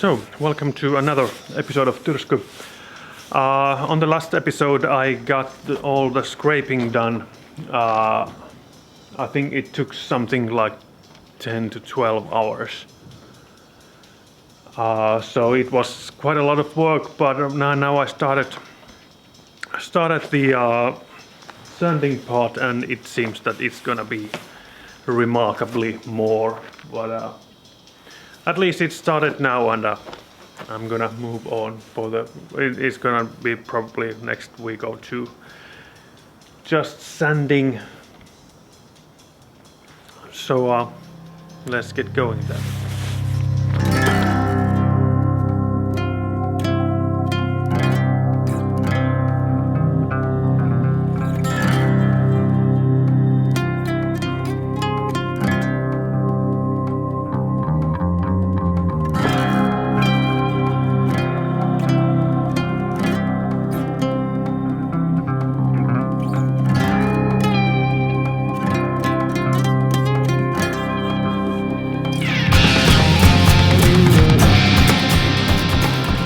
So, welcome to another episode of Tyrsky. On the last episode I got all the scraping done. I think it took something like 10 to 12 hours. So it was quite a lot of work, but now I started the sanding part, and it seems that it's gonna be remarkably more. But at least it started now, and I'm gonna move on it's gonna be probably next week or two. Just sanding. So let's get going then.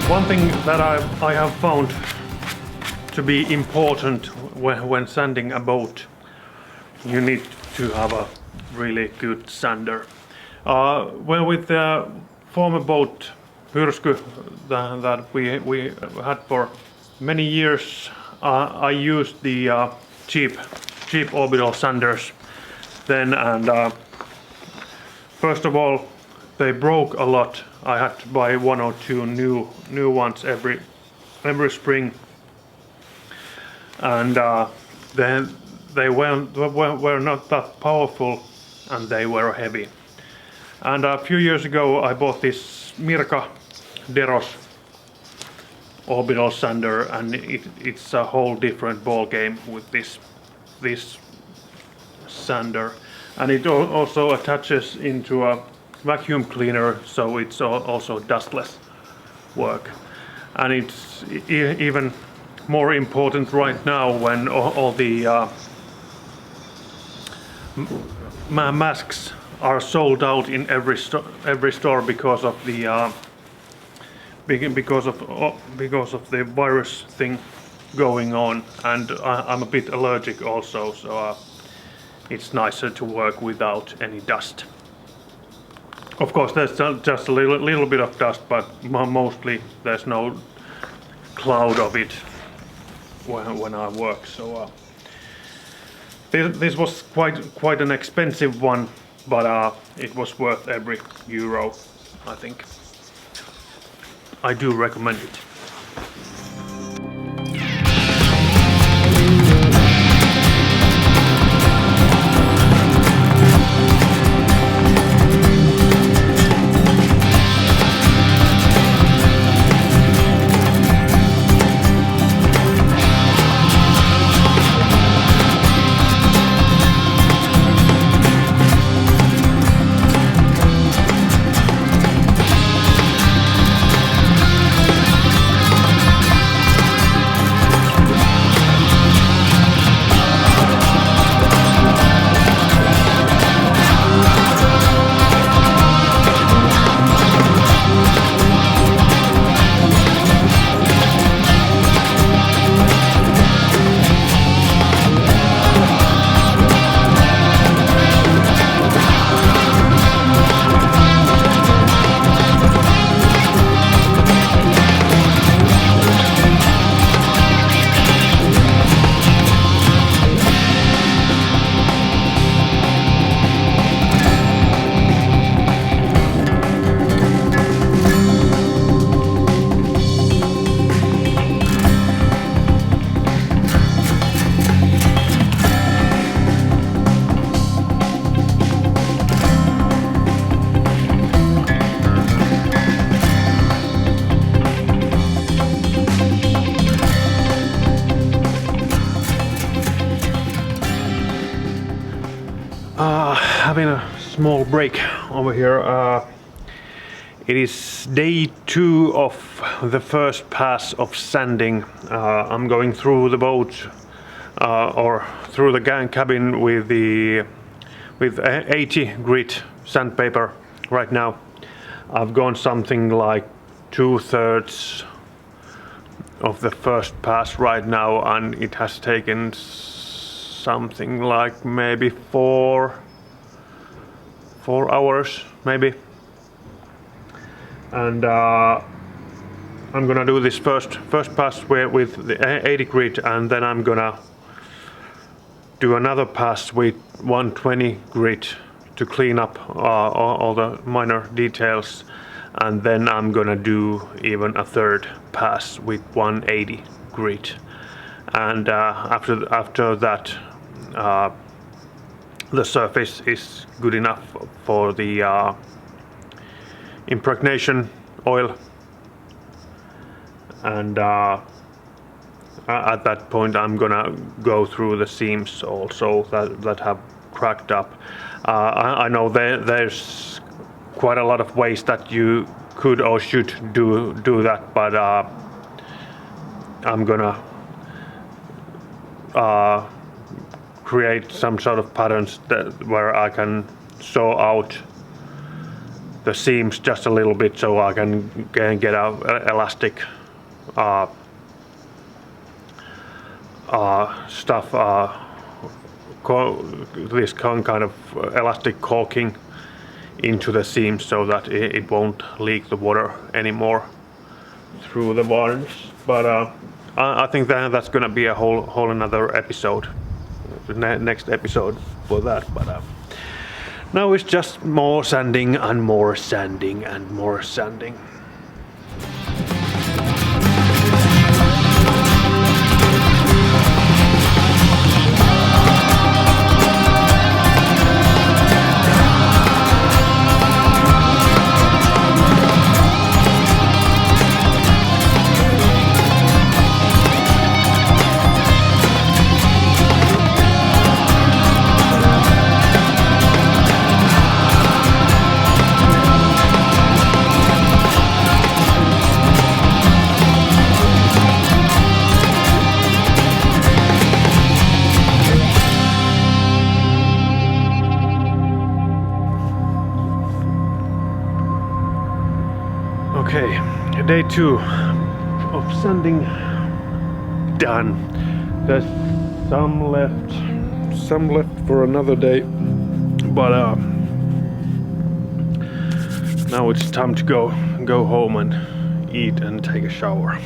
One thing that I have found to be important when sanding a boat, you need to have a really good sander. Well, with the former boat Tyrsky that we had for many years, I used the cheap orbital sanders then, and first of all, they broke a lot. I had to buy one or two new ones every spring, and then they were not that powerful, and they were heavy. And a few years ago I bought this Mirka Deros orbital sander, and it's a whole different ball game with this sander, and it also attaches into a vacuum cleaner, so it's also dustless work. And it's even more important right now when all the masks are sold out in every store because of the virus thing going on, and I'm a bit allergic also, so it's nicer to work without any dust. Of course, there's just a little bit of dust, but mostly there's no cloud of it when I work. So this was quite an expensive one, but it was worth every euro, I think. I do recommend it. Having a small break over here. It is day 2 of the first pass of sanding. I'm going through the boat or through the cabin with 80 grit sandpaper right now. I've gone something like 2/3 of the first pass right now, and it has taken something like maybe 4 hours maybe. And I'm gonna do this first pass with the 80 grit, and then I'm gonna do another pass with 120 grit to clean up all the minor details, and then I'm gonna do even a third pass with 180 grit. And after that, the surface is good enough for the impregnation oil, and at that point I'm gonna go through the seams also that have cracked up. I know there's quite a lot of ways that you could or should do that, but I'm gonna create some sort of patterns where I can saw out the seams just a little bit, so I can get a elastic stuff, this kind of elastic caulking into the seams, so that it won't leak the water anymore through the varnish. But I think that's gonna be a whole another episode, the next episode for that. But now it's just more sanding and more sanding and more sanding. Okay, day 2 of sanding done. There's some left for another day, but now it's time to go home and eat and take a shower.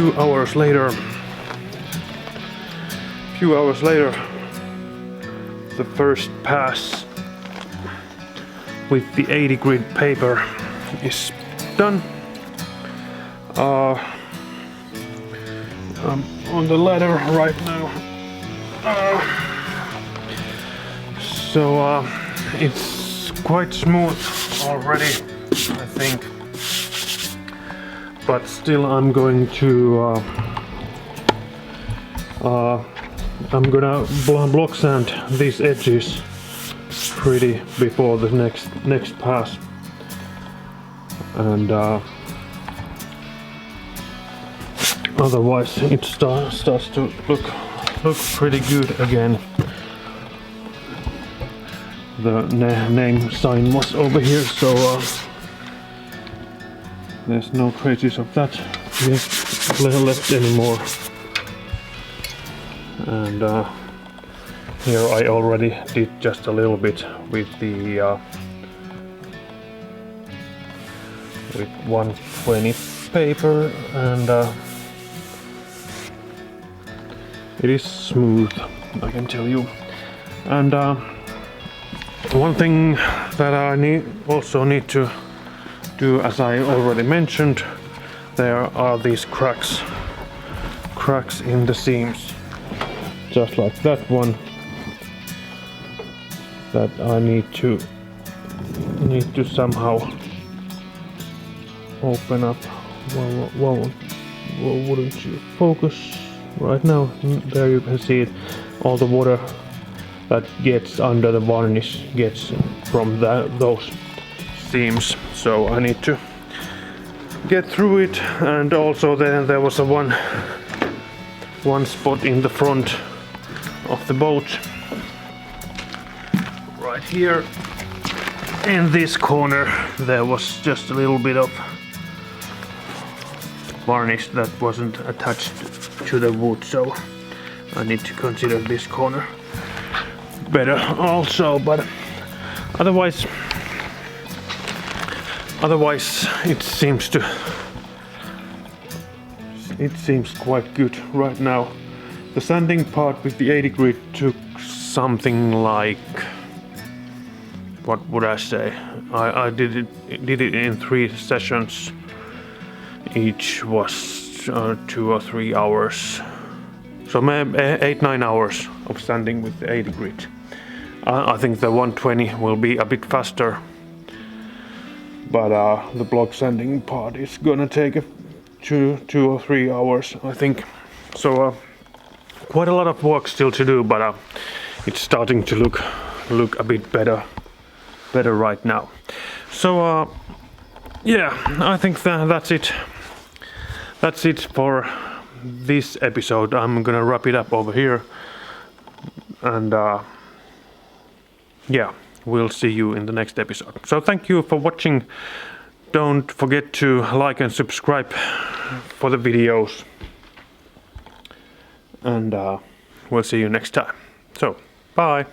few hours later, the first pass with the 80 grit paper is done. I'm on the ladder right now. So it's quite smooth already, I think. But still, I'm going to I'm gonna block sand these edges pretty before the next pass, and otherwise it starts to look pretty good again. The name sign was over here, so there's no traces of that left anymore. And here I already did just a little bit with the with 120 paper, and it is smooth, I can tell you. And one thing that I also need to do, as I already mentioned, there are these cracks in the seams, just like that one, that I need to somehow open up. Well, wouldn't you focus right now? There you can see it. All the water that gets under the varnish gets from those seams, so I need to get through it. And also then there was one spot in the front of the boat, right here in this corner. There was just a little bit of varnish that wasn't attached to the wood, so I need to consider this corner better also. But otherwise it seems quite good right now. The sanding part with the 80 grit took something like, what would I say? I did it in 3 sessions. Each was 2 or 3 hours. So maybe 8-9 hours of sanding with the 80 grit. I think the 120 will be a bit faster, but the block sanding part is gonna take 2 or 3 hours, I think. So quite a lot of work still to do, but it's starting to look a bit better right now. So yeah, I think that's it. That's it for this episode. I'm gonna wrap it up over here, and yeah, we'll see you in the next episode. So thank you for watching. Don't forget to like and subscribe for the videos, and we'll see you next time. So bye.